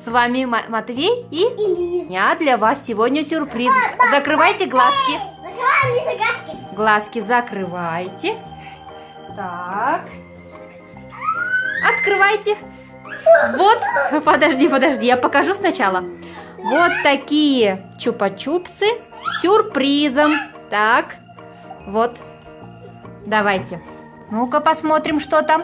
С вами Матвей и Лиза. у меня для вас сегодня сюрприз. Закрывайте глазки. Закрываем, Лиза, глазки. Глазки закрывайте. Так. Открывайте. Вот. Подожди, я покажу сначала. Вот такие чупа-чупсы с сюрпризом. Так. Вот. Давайте. Ну-ка посмотрим, что там.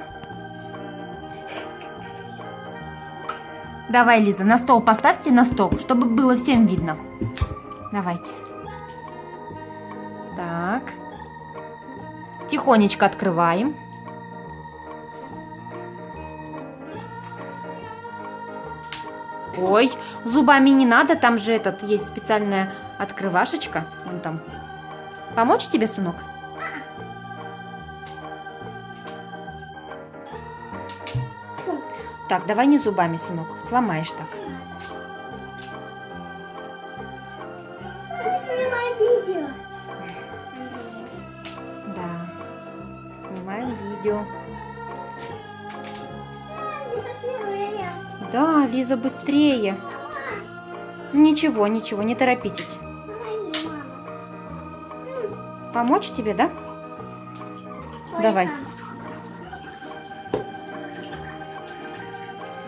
Давай, Лиза, на стол поставьте, на стол, чтобы было всем видно. Давайте. Так. Тихонечко открываем. Ой, зубами не надо, там же есть специальная открывашечка. Вон там. Помочь тебе, сынок? Так, давай не зубами, сынок. Сломаешь так. Снимаем видео. Да. Снимаем видео. Лиза первая. Да, Лиза, быстрее. Ничего, не торопитесь. Помоги, мама. Помочь тебе, да? Ой, Давай. сам.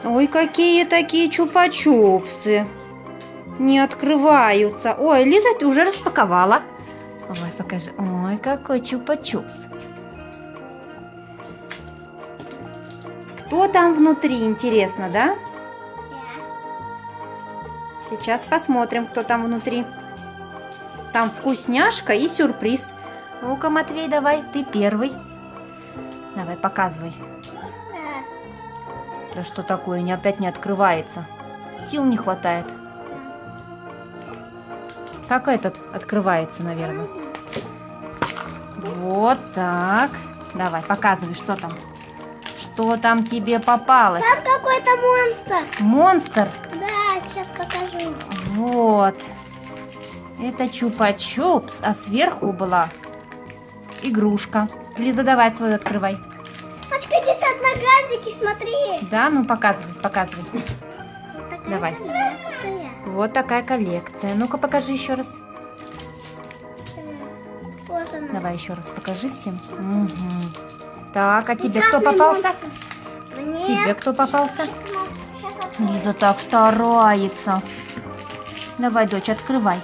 Ой, какие такие чупа-чупсы. Не открываются. Ой, Лиза, ты уже распаковала. Ой, покажи. Ой, какой чупа-чупс. Кто там внутри, интересно, да? Да. Сейчас посмотрим, кто там внутри. Там вкусняшка и сюрприз. Ну-ка, Матвей, давай, ты первый. Давай, показывай. Да. Да что такое, опять не открывается. Сил не хватает. Как этот открывается, наверное. Вот так. Давай, показывай, что там. Что там тебе попалось? Там какой-то монстр. Монстр. Да, сейчас покажу. Вот. Это чупа-чупс, а сверху была игрушка. Лиза, давай свою открывай. Пачка 50 на газике, смотри. Да, ну показывай. Вот такая Давай. коллекция. Вот такая коллекция. Ну-ка покажи еще раз. Вот она. Давай еще раз покажи всем. Угу. Так, а тебе кто Ужасный попался? монстр. Мне. Тебе кто попался? Ну, щас открою. Лиза так старается. Давай, дочь, открывай.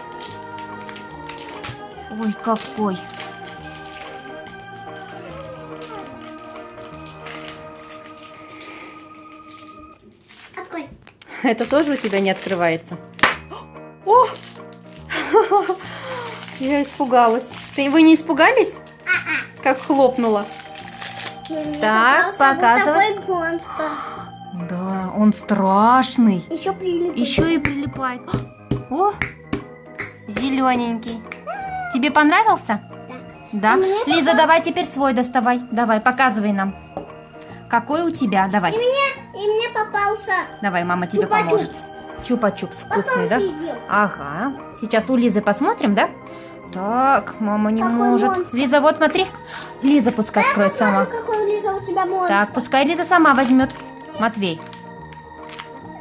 Ой, какой. Открой. Это тоже у тебя не открывается? О! Я испугалась. Вы не испугались? Как хлопнула. Мне Так, попался показывай. Вот такой монстр. Да, он страшный. Еще прилип. Еще и прилипает. О, зелененький. Тебе понравился? Да. Мне Лиза, давай теперь свой доставай. Давай, показывай нам. Какой у тебя? Давай. И мне попался. Давай, мама тебе Чупа-чупс. поможет. Чупа-чупс вкусный, да? съедил. Ага. Сейчас у Лизы посмотрим, да? Так, мама не Какой может. монстр? Лиза, вот смотри. Лиза пускай откроет сама. Смотри, какой, Лиза, у тебя монстр. Так, пускай Лиза сама возьмет. Матвей.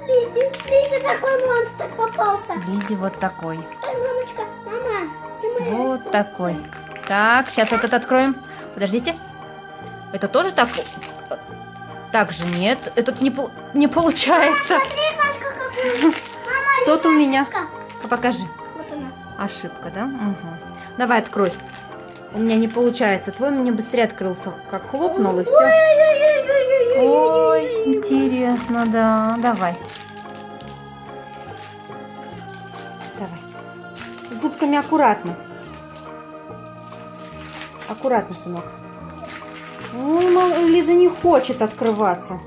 Лизе такой монстр попался. Лизе вот такой. Ой, мамочка, мама, ты моя. Вот такой. Так, сейчас этот откроем. Подождите. Это тоже так? Так же нет. Этот не получается. Смотри, Пашка, какой. Мама, Тот у меня. ошибка. Покажи. Вот она. Ошибка, да? Угу. Давай, открой. У меня не получается. Твой мне быстрее открылся. Как хлопнул и все. Ой, интересно, да. Давай. Давай. Зубками аккуратно. Аккуратно, сынок. Ой, Лиза не хочет открываться.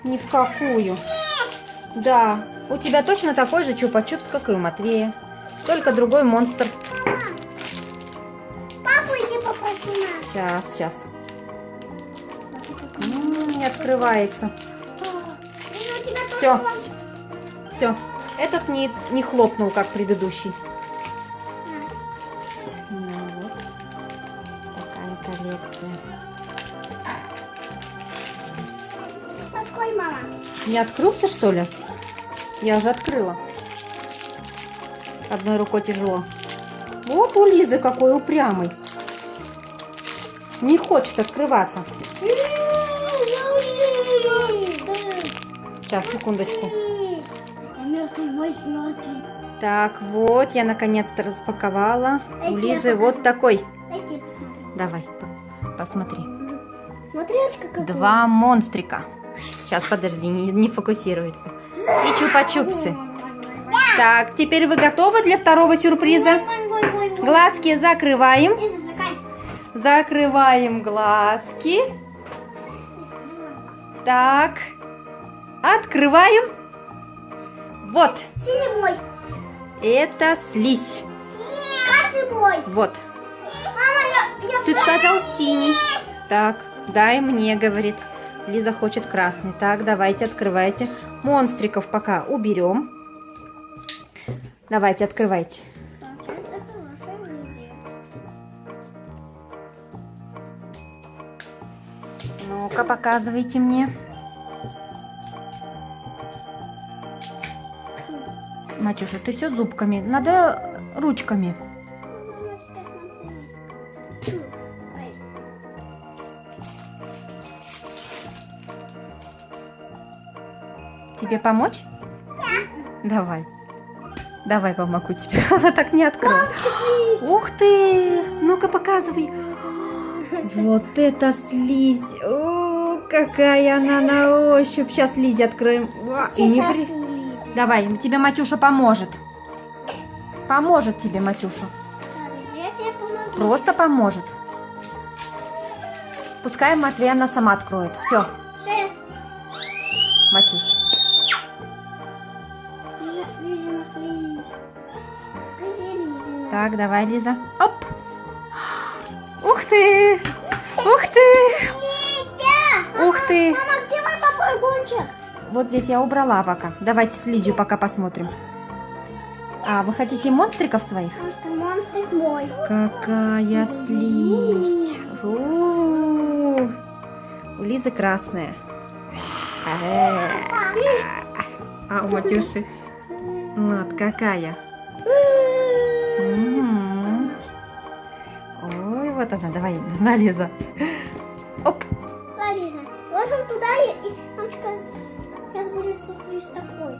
Ни в какую. Да. У тебя точно такой же чупа-чупс, как и у Матвея. Только другой монстр. Папу иди попроси нас. Сейчас. Не открывается. Лиза, у тебя тоже Всё. монстр. Все. Этот не хлопнул, как предыдущий. Ну вот. Такая коллекция. Открой, мама. Не открылся, что ли? Я же открыла. Одной рукой тяжело. Вот у Лизы какой упрямый. Не хочет открываться. Сейчас, секундочку. Так, вот, я наконец-то распаковала. У Лизы вот такой. Давай, посмотри. Смотрите, как 2 монстрика. Сейчас, подожди, не фокусируется. И чупа-чупсы. Так, теперь вы готовы для второго сюрприза? Глазки закрываем. Закрываем глазки. Так. Открываем. Вот. Синий мой. Это слизь. Красный мой. Вот. Мама, я Ты сказал синий. Так, дай мне, говорит. Лиза хочет красный. Так, давайте, открывайте. Монстриков пока уберем. Давайте, открывайте. Ну-ка, показывайте мне. Матюша, ты все зубками. Надо ручками. Тебе помочь? Да. Давай. Давай помогу тебе. Она так не откроет. Ух ты! Ну-ка, показывай. Вот это слизь. О, какая она на ощупь. Сейчас Лизе откроем. И не при- Давай, тебе Матюша поможет. Поможет тебе Матюша. Я тебе помогу. Просто поможет. Пускай Матвей она сама откроет. Все, Матюша. Лизина слизь. Где Лизина? Так, давай, Лиза. Оп! Ух ты! Ух ты! Ух ты! Мама, где мой попрыгунчик? Вот здесь я убрала пока. Давайте с Лизью пока посмотрим. А, вы хотите монстриков своих? Только монстрик мой. Какая слизь! У Лизы красная. А у Матюши? Вот какая. Мгм. Ой, вот она. Давай, на, Лиза. Оп. Лиза, ложим туда и мамочка, сейчас будет сюрприз такой.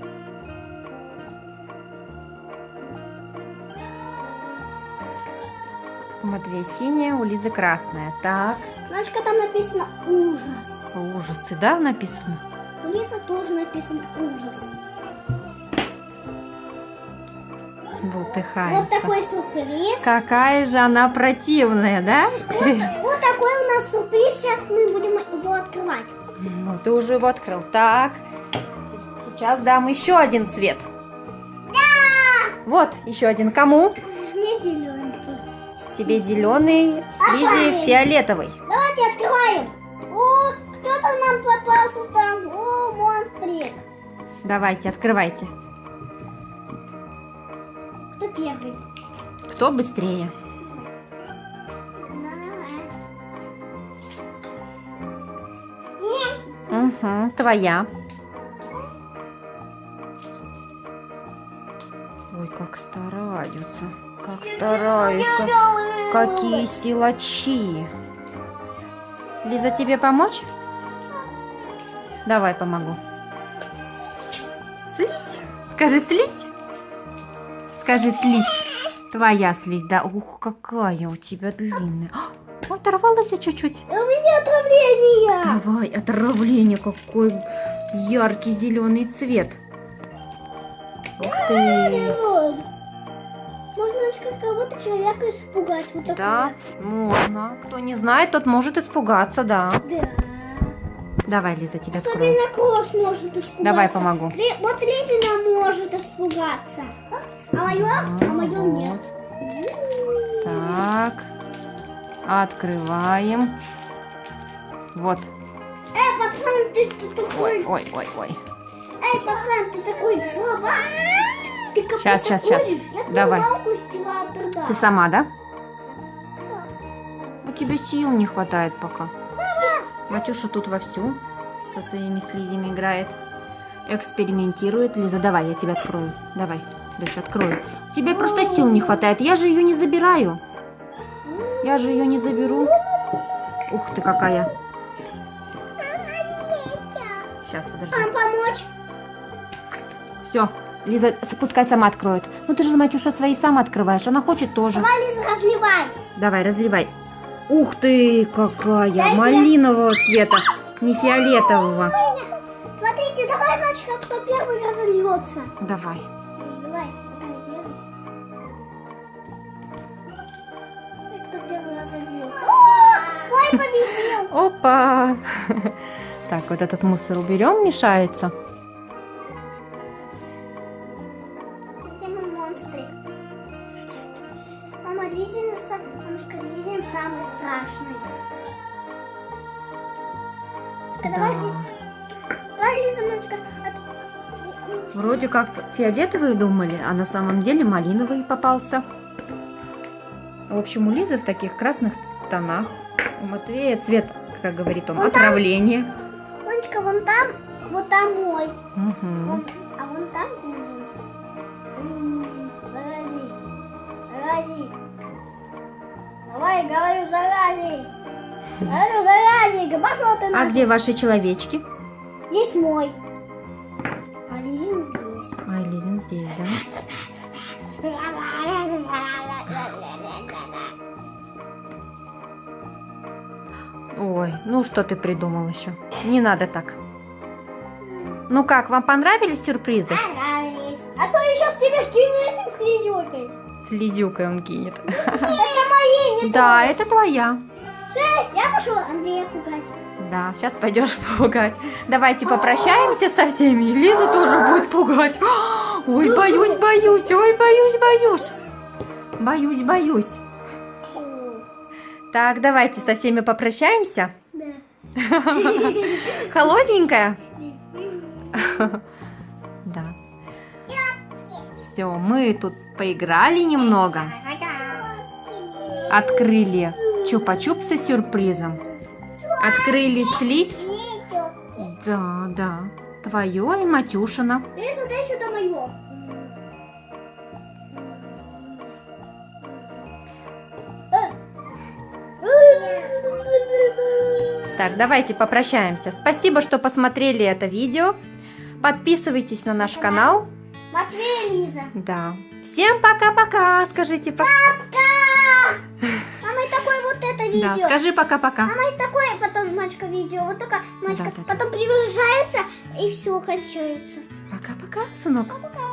У Матвея синяя, у Лизы красная. Так. Мамочка, там написано ужас. Ужасы, да, написано? У Лизы тоже написан ужас. Бултыхается. Вот такой сюрприз. Какая же она противная, да? Вот такой у нас сюрприз. Сейчас мы будем его открывать. Ну, ты уже его открыл. Так. Сейчас дам еще один цвет. Да! Вот, еще один. Кому? Мне зелененький. Тебе зеленый, Лизе фиолетовый. Давайте открываем. О, кто-то нам попался там. О, монстрик. Давайте, открывайте. Кто первый? Кто быстрее? Угу, твоя. Ой, как стараются. Как стараются. Какие силачи. Лиза, тебе помочь? Давай помогу. Слизь. Скажи, слизь. Скажи, слизь. Твоя слизь, да? Ух, какая у тебя длинная. О, оторвалась чуть-чуть. У меня отравление. Давай, отравление. Какой яркий зеленый цвет. Ух ты. Можно кого-то человека испугать. Вот Да, можно. Кто не знает, тот может испугаться, да. Да. Давай, Лиза, тебя открою. Особенно кровь может испугаться. Давай помогу. Вот Лизина может испугаться. А мое нет. Так. Открываем. Вот. Пацан, ты такой. Ой. Пацан, ты такой слабак. Ты как Щас. ходишь? Я Давай. палку с тебя отрыгаю. Ты сама, да? У тебя сил не хватает пока. Матюша тут вовсю со своими слизями играет. экспериментирует. Лиза, давай, я тебя открою. Давай, дочь, открою. Тебе просто сил не хватает. Я же ее не забираю. Я же ее не заберу. Ух ты, какая. Сейчас, подожди. Вам помочь? Все, Лиза, пускай сама откроет. Ну ты же, Матюша, свои сам открываешь. Она хочет тоже. Давай, Лиза, разливай. Давай, разливай. Ух ты, какая. Дайте. Малинового цвета, не фиолетового. Смотрите, давай, мальчика, кто первый разольется. Давай. Давай, первый. Кто первый разольется. О, мой победил. Опа. Так, вот этот мусор уберем, мешается. Какие мы монстры. Мама, мамочка, Лизин самый страшный. Давай, давай, Лиза, мамочка. Вроде как фиолетовый думали, а на самом деле малиновый попался. В общем, у Лизы в таких красных тонах. У Матвея цвет, как говорит он, отравление. Мамочка, вон там, вот там мой. Угу. А вон там Лизин. Зарази. Зарази. Давай, говорю, зарази. Говорю, зарази. Пошел ты А на... где ваши человечки? Здесь мой. А Лизин здесь. Ай, Лизин здесь, да? Ой, ну что ты придумал еще? Не надо так. Ну как, вам понравились сюрпризы? Понравились. А то еще с тебя скину этим слезюкой. Слезюкой он кинет. Это мои, не Да, это твоя. Все, я пошел Андрея пугать. Да, сейчас пойдешь пугать. Давайте попрощаемся со всеми. И Лиза тоже будет пугать. Ой, боюсь, боюсь. Ой, боюсь, боюсь. Боюсь, боюсь. Так, давайте со всеми попрощаемся. Да. Холодненькая? Да. Все, мы тут поиграли немного. Открыли чупа-чупсы с сюрпризом. Открыли слизь. Да, да. Твое и Матюшина. Лиза, дай сюда мое. Так, давайте попрощаемся. Спасибо, что посмотрели это видео. Подписывайтесь на наш канал. Матвей, Лиза. Да. Всем пока-пока. Скажите пока. Мама, и такое вот это Да, видео. скажи пока-пока. Мама, и такое потом, мальчика, видео. Вот такая, мальчика, Да, да, да. потом приближается и все кончается. Пока-пока, сынок. Пока.